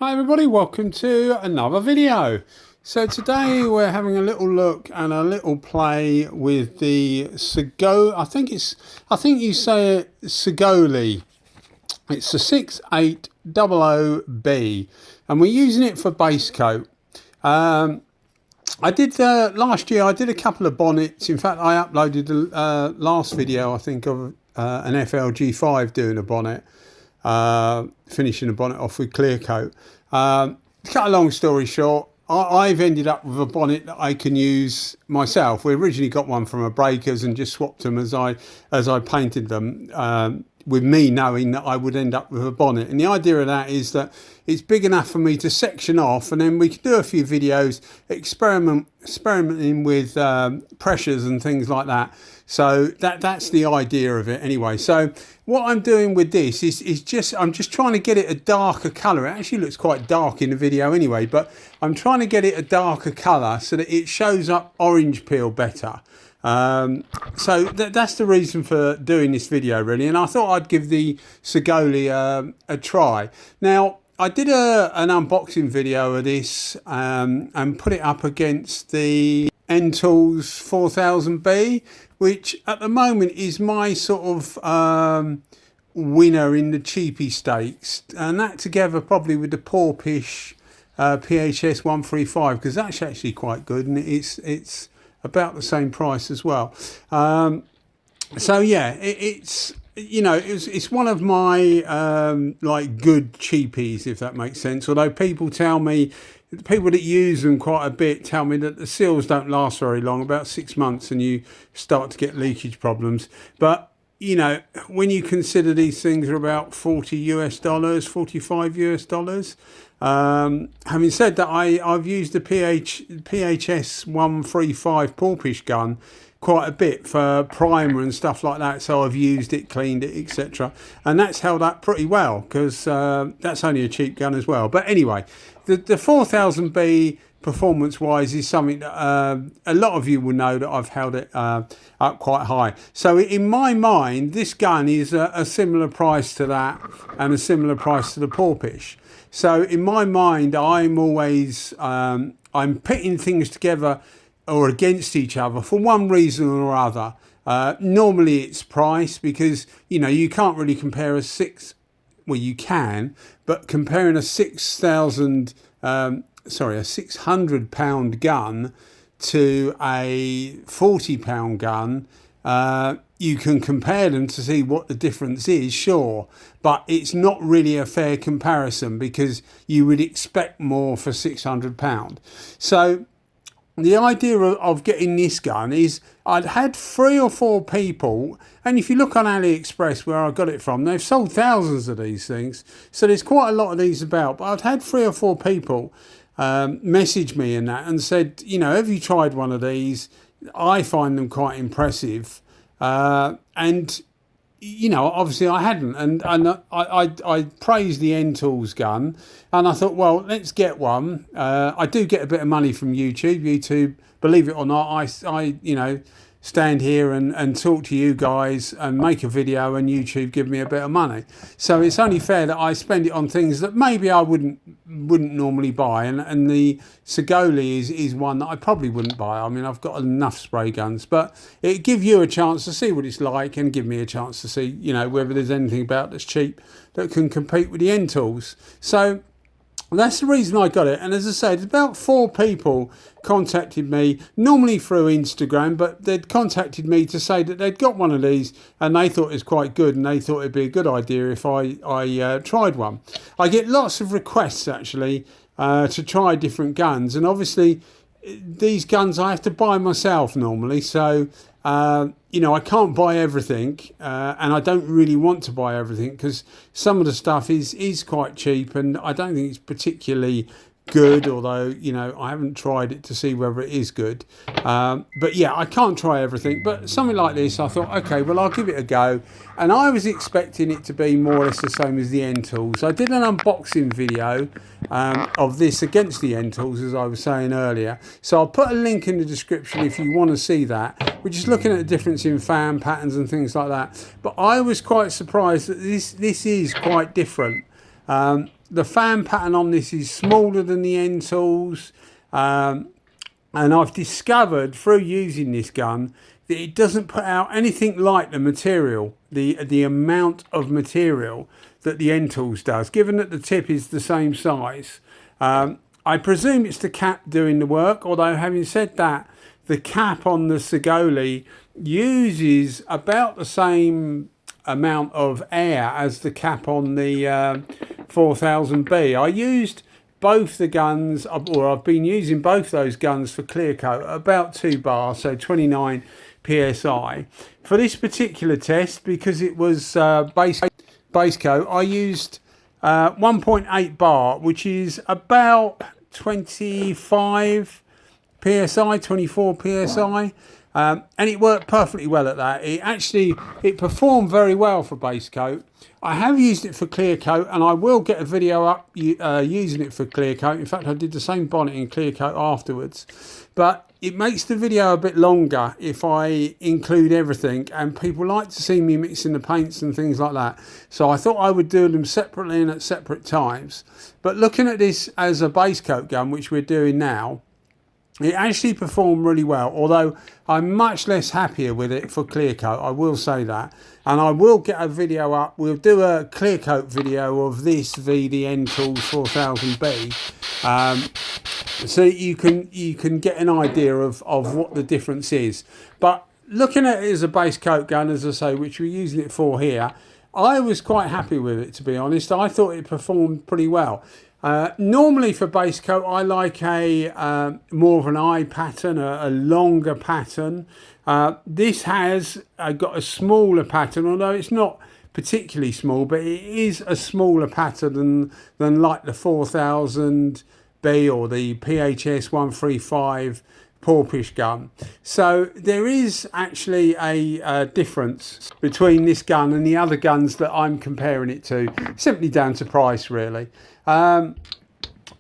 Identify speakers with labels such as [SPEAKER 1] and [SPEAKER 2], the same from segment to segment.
[SPEAKER 1] Hi everybody, welcome to another video. So today we're having a little look and a little play with the Saigaole, I think you say it Saigaole. It's the 6800B and we're using it for Basecoat. I did last year, I did a couple of bonnets. In fact, I uploaded the last video, I think, of an FLG5 doing a bonnet. Finishing the bonnet off with clear coat. To cut a long story short, I've ended up with a bonnet that I can use myself. We originally got one from a breakers and just swapped them as I painted them, with me knowing that I would end up with a bonnet. And the idea of that is that it's big enough for me to section off, and then we can do a few videos experimenting with pressures and things like that. So that's the idea of it anyway. So what I'm doing with this is I'm just trying to get it a darker colour. It actually looks quite dark in the video anyway, but I'm trying to get it a darker colour so that it shows up orange peel better. So that's the reason for doing this video really, and I thought I'd give the Saigaole a try. Now I did an unboxing video of this and put it up against the Ntools 4000B, which at the moment is my sort of winner in the cheapie stakes, and that together probably with the Porphis PHS135, because that's actually quite good, and it's about the same price as well. So yeah, it's you know, it's one of my like good cheapies, if that makes sense. Although people that use them quite a bit tell me that the seals don't last very long, about 6 months, and you start to get leakage problems. But you know, when you consider these things are about $40 US, $45 US. Having said that, I've used the PHS135 Porphis gun quite a bit for primer and stuff like that, so I've used it, cleaned it, etc., and that's held up pretty well, because that's only a cheap gun as well. But anyway, the 4000B performance wise is something that a lot of you will know that I've held it up quite high. So in my mind, this gun is a similar price to that and a similar price to the Porphis. So in my mind, I'm always I'm pitting things together or against each other for one reason or other. Normally it's price, because you know, you can't really compare a well, you can, but comparing a 600 pound gun to a 40 pound gun, you can compare them to see what the difference is, sure, but it's not really a fair comparison, because you would expect more for 600 pound. So the idea of getting this gun is, I'd had 3 or 4 people, and if you look on AliExpress where I got it from, they've sold thousands of these things, so there's quite a lot of these about. But I've had 3 or 4 people message me in that and said, you know, have you tried one of these? I find them quite impressive, and you know, obviously I hadn't, and I praised the Ntools gun, and I thought, well, let's get one. I do get a bit of money from YouTube, believe it or not. I you know, stand here and talk to you guys and make a video, and YouTube give me a bit of money. So it's only fair that I spend it on things that maybe I wouldn't normally buy, and the Saigaole is one that I probably wouldn't buy. I mean, I've got enough spray guns, but it give you a chance to see what it's like, and give me a chance to see, you know, whether there's anything about that's cheap that can compete with the Ntools. So that's the reason I got it. And as I said, about 4 people contacted me, normally through Instagram, but they'd contacted me to say that they'd got one of these and they thought it was quite good, and they thought it'd be a good idea if I tried one. I get lots of requests actually to try different guns, and obviously these guns I have to buy myself normally, so you know, I can't buy everything, and I don't really want to buy everything, because some of the stuff is quite cheap, and I don't think it's particularly good, although, you know, I haven't tried it to see whether it is good. But yeah, I can't try everything, but something like this, I thought, okay, well, I'll give it a go. And I was expecting it to be more or less the same as the Ntools. I did an unboxing video of this against the Ntools, as I was saying earlier, so I'll put a link in the description if you want to see that. We're just looking at the difference in fan patterns and things like that. But I was quite surprised that this is quite different. the fan pattern on this is smaller than the Ntools, and I've discovered through using this gun that it doesn't put out anything like the material, the amount of material that the Ntools does, given that the tip is the same size. I presume it's the cap doing the work, although having said that, the cap on the Saigaole uses about the same amount of air as the cap on the 4000B. I used both the guns, or I've been using both those guns for clear coat at about 2 bar, so 29 psi. For this particular test, because it was Basecoat, I used 1.8 bar, which is about 25 psi, 24 psi. And it worked perfectly well at that. It performed very well for Basecoat. I have used it for clear coat, and I will get a video up using it for clear coat. In fact, I did the same bonnet in clear coat afterwards. But it makes the video a bit longer if I include everything, and people like to see me mixing the paints and things like that. So I thought I would do them separately and at separate times. But looking at this as a Basecoat gun, which we're doing now, it actually performed really well, although I'm much less happier with it for clear coat, I will say that. And I will get a video up. We'll do a clear coat video of this v the Ntools 4000B, so you can get an idea of what the difference is. But looking at it as a Basecoat gun, as I say, which we're using it for here, I was quite happy with it, to be honest. I thought it performed pretty well. Normally for Basecoat, I like a more of an eye pattern, a longer pattern. This has got a smaller pattern, although it's not particularly small, but it is a smaller pattern than like the 4000B or the PHS135 Porphis gun. So there is actually a difference between this gun and the other guns that I'm comparing it to, simply down to price, really.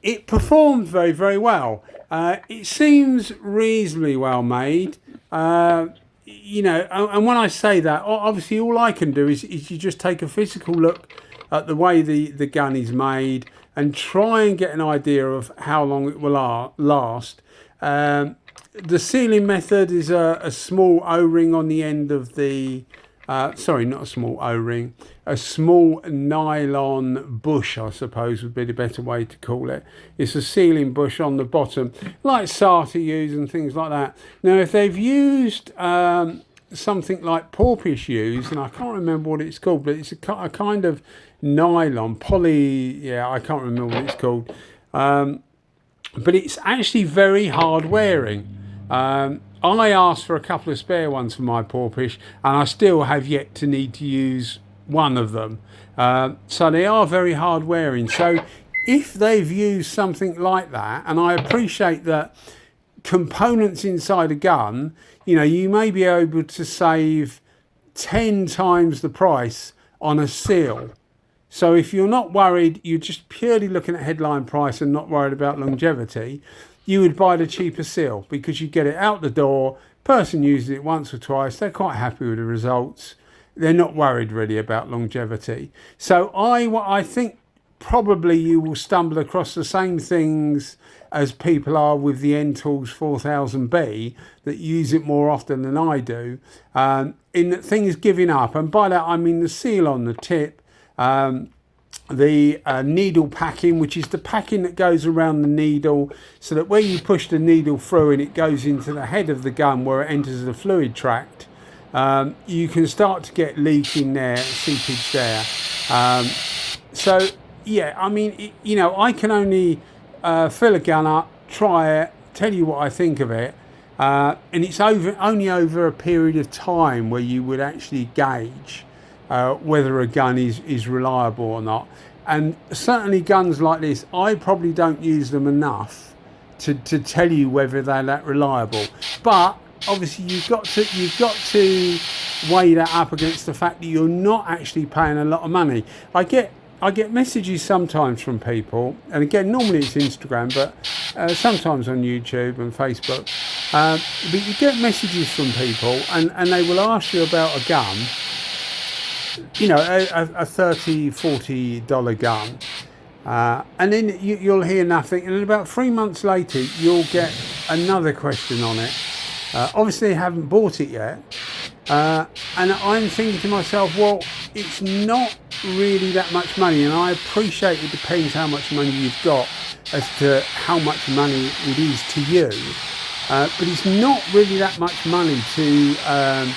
[SPEAKER 1] It performed very, very well. It seems reasonably well made. You know, and when I say that, obviously all I can do is you just take a physical look at the way the gun is made and try and get an idea of how long it will last. The sealing method is a small O-ring on the end of the, sorry, not a small O-ring, a small nylon bush, I suppose would be the better way to call it. It's a sealing bush on the bottom, like SATA use and things like that. Now, if they've used something like Porphis use, and I can't remember what it's called, but it's a kind of nylon, yeah, I can't remember what it's called. But it's actually very hard wearing. I asked for a couple of spare ones for my Porphis, and I still have yet to need to use one of them. So they are very hard wearing. So if they've used something like that, and I appreciate that components inside a gun, you know, you may be able to save 10 times the price on a seal. So if you're not worried, you're just purely looking at headline price and not worried about longevity, you would buy the cheaper seal because you get it out the door, person uses it once or twice, they're quite happy with the results, they're not worried really about longevity. So I think probably you will stumble across the same things as people are with the Ntools 4000B that use it more often than I do, in that things giving up, and by that I mean the seal on the tip, the needle packing, which is the packing that goes around the needle so that when you push the needle through and it goes into the head of the gun where it enters the fluid tract, you can start to get leaking there, seepage there. So yeah, I mean, you know, I can only fill a gun up, try it, tell you what I think of it, and it's only over a period of time where you would actually gauge whether a gun is reliable or not. And certainly guns like this, I probably don't use them enough to tell you whether they're that reliable. But obviously you've got to weigh that up against the fact that you're not actually paying a lot of money. I get messages sometimes from people, and again, normally it's Instagram, but sometimes on YouTube and Facebook. But you get messages from people, and they will ask you about a gun, you know, a $30, $40 gun, And then you'll hear nothing, and then about 3 months later you'll get another question on it. Obviously I haven't bought it yet, and I'm thinking to myself, well, it's not really that much money, and I appreciate it depends how much money you've got as to how much money it is to you, but it's not really that much money to I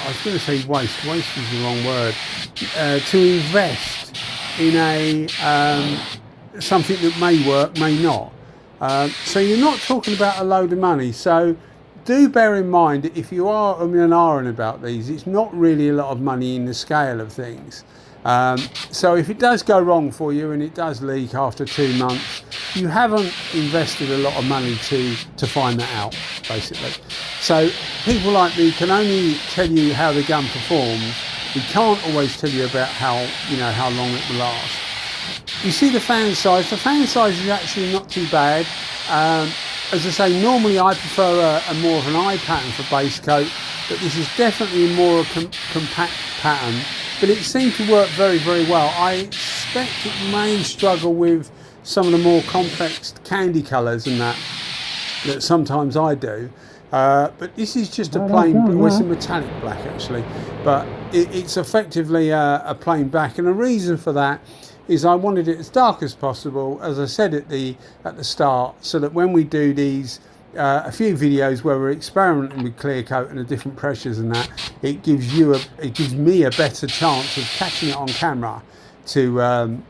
[SPEAKER 1] was going to say waste is the wrong word, to invest in a something that may work, may not. So you're not talking about a load of money. So do bear in mind that if you are and ahhing about these, it's not really a lot of money in the scale of things. So if it does go wrong for you and it does leak after 2 months, you haven't invested a lot of money to find that out, basically. So people like me can only tell you how the gun performs. We can't always tell you about how long it will last. You see the fan size. The fan size is actually not too bad. As I say, normally I prefer a more of an eye pattern for base coat, but this is definitely more a compact pattern. But it seemed to work very, very well. I expect it may struggle with some of the more complex candy colours and that sometimes I do. But this is just a plain, well, it's a metallic black actually, but it's effectively a plain black, and the reason for that is I wanted it as dark as possible, as I said at the start, so that when we do these a few videos where we're experimenting with clear coat and the different pressures and that, it gives me a better chance of catching it on camera to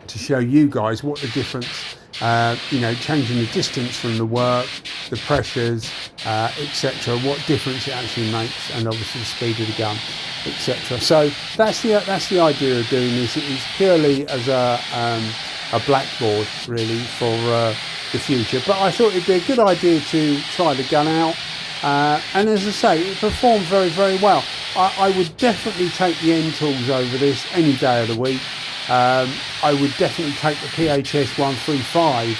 [SPEAKER 1] show you guys what the difference, changing the distance from the work, the pressures, etc., what difference it actually makes, and obviously the speed of the gun, etc. So that's the idea of doing this. It is purely as a blackboard really for the future, but I thought it'd be a good idea to try the gun out, and as I say, it performed very, very well. I would definitely take the Ntools over this any day of the week. I would definitely take the PHS135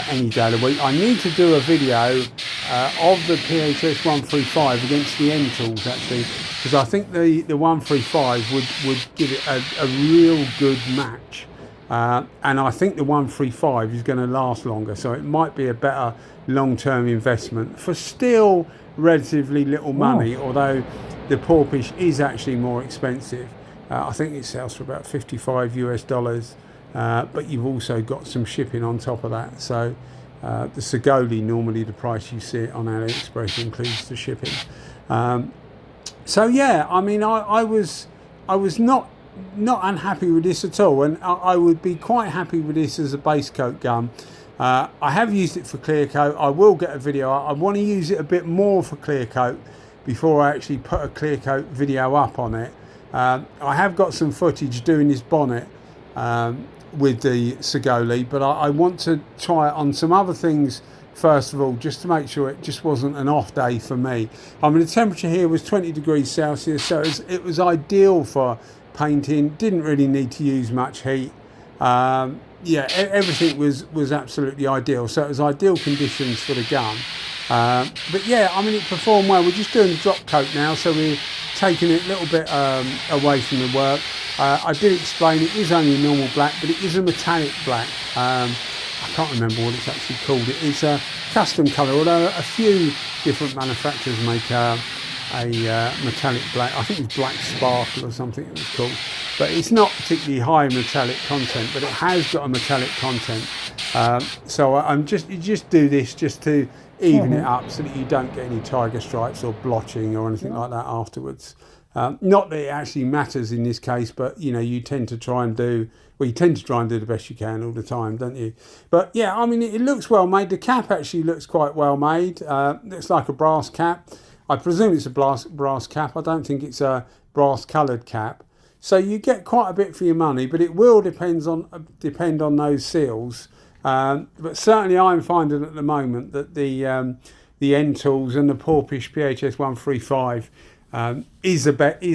[SPEAKER 1] any day of the week. I need to do a video of the PHS135 against the Ntools actually, because I think the 135 would give it a real good match. And I think the 135 is going to last longer, so it might be a better long-term investment for still relatively little money, although the Porphis is actually more expensive. I think it sells for about $55 US, but you've also got some shipping on top of that. So the Saigaole, normally the price you see it on AliExpress includes the shipping. So yeah, I mean, I was not unhappy with this at all, and I would be quite happy with this as a base coat gun. I have used it for clear coat. I will get a video. I want to use it a bit more for clear coat before I actually put a clear coat video up on it. I have got some footage doing this bonnet with the Saigaole, but I want to try it on some other things first of all, just to make sure it just wasn't an off day for me. I mean, the temperature here was 20 degrees Celsius, so it was ideal for painting. Didn't really need to use much heat. Yeah, everything was absolutely ideal, so it was ideal conditions for the gun. But yeah, I mean, it performed well. We're just doing the drop coat now, so we're taking it a little bit away from the work. I did explain it is only normal black, but it is a metallic black. I can't remember what it's actually called. It is a custom colour, although a few different manufacturers make a metallic black. I think it's black sparkle or something it was called, but it's not particularly high metallic content, but it has got a metallic content. So you just do this just to even it up so that you don't get any tiger stripes or blotching or anything like that afterwards. Not that it actually matters in this case, but you tend to try and do the best you can all the time, don't you? But yeah, I mean, it looks well made. The cap actually looks quite well made. Looks like a brass cap. I presume it's a brass cap. I don't think it's a brass coloured cap. So you get quite a bit for your money, but it will depend on those seals. But certainly I'm finding at the moment that the Ntools and the Porphis PHS135 is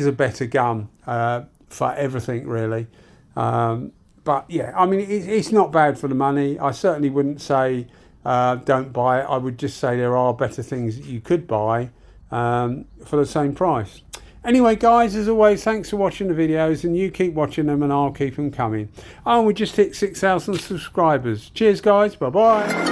[SPEAKER 1] a better gun for everything really. But yeah, I mean, it's not bad for the money. I certainly wouldn't say don't buy it. I would just say there are better things that you could buy for the same price. Anyway guys, as always, thanks for watching the videos, and you keep watching them and I'll keep them coming. Oh, we just hit 6,000 subscribers. Cheers guys, bye bye.